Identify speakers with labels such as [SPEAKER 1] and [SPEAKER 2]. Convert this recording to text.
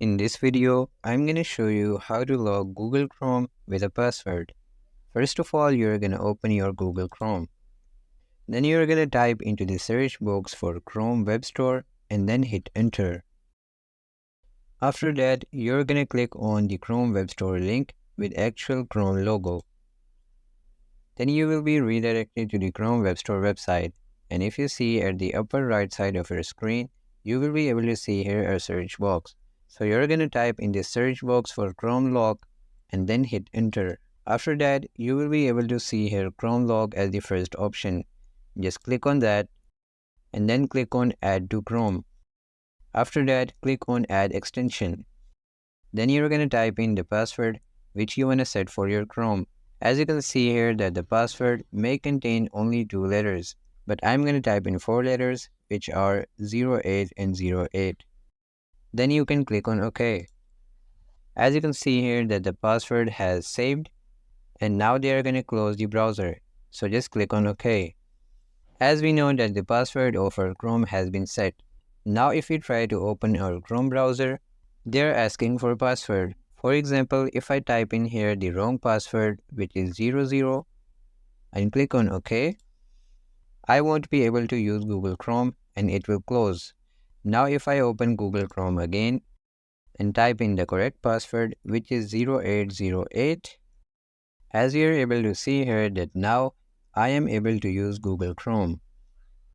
[SPEAKER 1] In this video, I'm going to show you how to log Google Chrome with a password. First of all, you're going to open your Google Chrome. Then you're going to type into the search box for Chrome Web Store and then hit enter. After that, you're going to click on the Chrome Web Store link with actual Chrome logo. Then you will be redirected to the Chrome Web Store website. And if you see at the upper right side of your screen, you will be able to see here a search box. So you're going to type in the search box for Chrome log and then hit enter. After that, you will be able to see here Chrome log as the first option. Just click on that and then click on add to Chrome. After that, click on add extension. Then you're going to type in the password which you want to set for your Chrome. As you can see here that the password may contain only 2 letters, but I'm going to type in 4 letters which are 08 and 08. Then you can click on OK. As you can see here that the password has saved and now they are going to close the browser. So just click on OK. As we know that the password of our Chrome has been set. Now if we try to open our Chrome browser, they are asking for password. For example, if I type in here the wrong password which is 00 and click on OK, I won't be able to use Google Chrome and it will close. Now if I open Google Chrome again and type in the correct password which is 0808, as you are able to see here that now I am able to use Google Chrome.